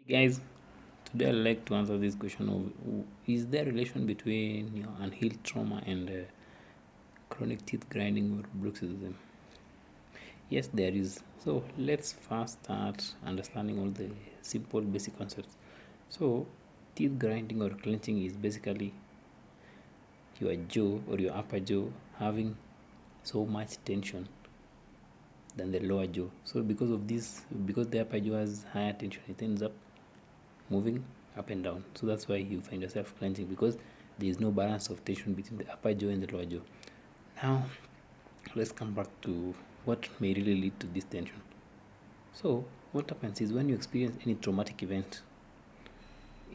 Guys, today I'd like to answer this question of is there a relation between unhealed trauma and chronic teeth grinding or bruxism? Yes, there is. So let's first start understanding all the simple basic concepts. So teeth grinding or clenching is basically your jaw or your upper jaw having so much tension than the lower jaw. So because of this, because the upper jaw has higher tension, it ends up moving up and down. So that's why you find yourself clenching, because there is no balance of tension between the upper jaw and the lower jaw. Now let's come back to what may really lead to this tension. So what happens is when you experience any traumatic event,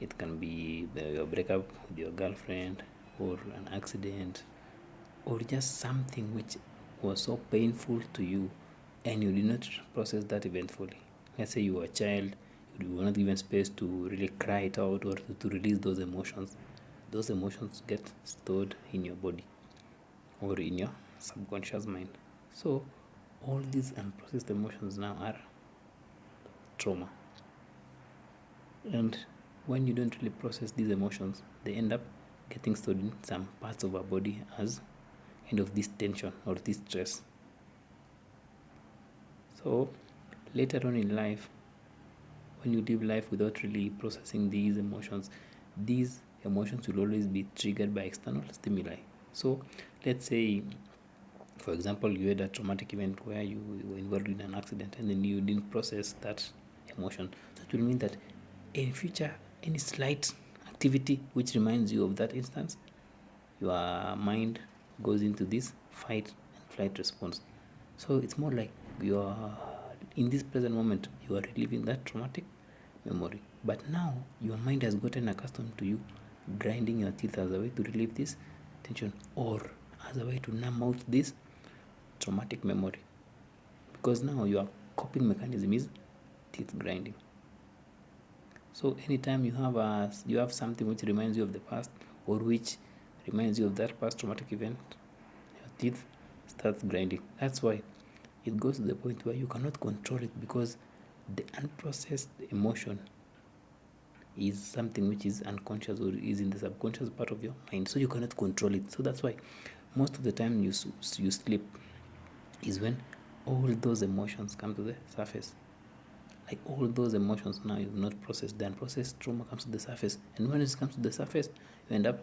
it can be your breakup with your girlfriend, or an accident, or just something which was so painful to you and you did not process that event fully. Let's say you were a child, you were not given space to really cry it out or to release those emotions. Those emotions get stored in your body or in your subconscious mind. So all these unprocessed emotions now are trauma. And when you don't really process these emotions, they end up getting stored in some parts of our body as kind of this tension or this stress. So later on in life, when you live life without really processing these emotions will always be triggered by external stimuli. So let's say, for example, you had a traumatic event where you were involved in an accident and then you didn't process that emotion. That will mean that in future, any slight activity which reminds you of that instance, your mind goes into this fight and flight response. So it's more like you are in this present moment, you are reliving that traumatic memory, but now your mind has gotten accustomed to you grinding your teeth as a way to relieve this tension, or as a way to numb out this traumatic memory, because now your coping mechanism is teeth grinding. So anytime you have something which reminds you of the past, or which reminds you of that past traumatic event, your teeth starts grinding. That's why it goes to the point where you cannot control it, because the unprocessed emotion is something which is unconscious or is in the subconscious part of your mind, so you cannot control it. So that's why most of the time you sleep is when all those emotions come to the surface. Like all those emotions now you've not processed, the unprocessed trauma comes to the surface, and when it comes to the surface, you end up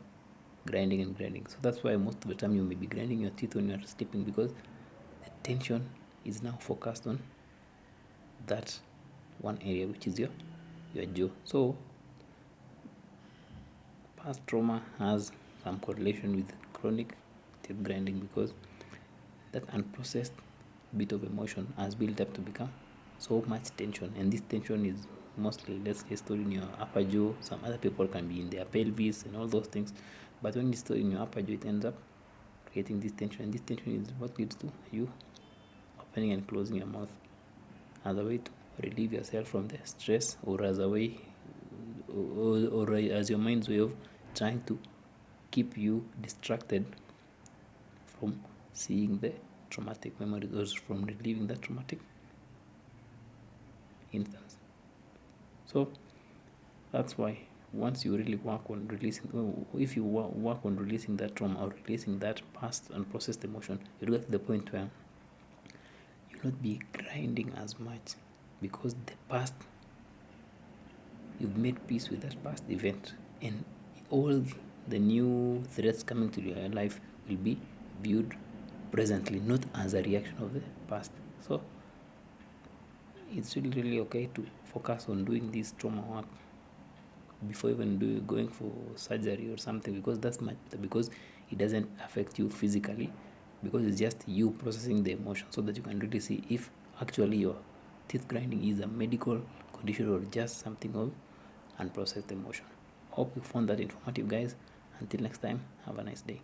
grinding and grinding. So that's why most of the time you may be grinding your teeth when you're sleeping, because the tension is now focused on that one area, which is your jaw. So past trauma has some correlation with chronic teeth grinding, because that unprocessed bit of emotion has built up to become so much tension, and this tension is mostly, let's say, stored in your upper jaw. Some other people can be in their pelvis and all those things, but when it's stored in your upper jaw, it ends up creating this tension, and this tension is what leads to you opening and closing your mouth as a way to relieve yourself from the stress, or as a way, or as your mind's way of trying to keep you distracted from seeing the traumatic memories, or from reliving that traumatic instance. So that's why once you really work on releasing, if you work on releasing that trauma or releasing that past unprocessed emotion, you'll get to the point where you'll not be grinding as much, because the past, you've made peace with that past event, and all the new threats coming to your life will be viewed presently, not as a reaction of the past. So it's really okay to focus on doing this trauma work before even going for surgery or something, because that's much better, because it doesn't affect you physically, because it's just you processing the emotion, so that you can really see if actually your teeth grinding is a medical condition or just something of unprocessed emotion. Hope you found that informative, guys. Until next time, have a nice day.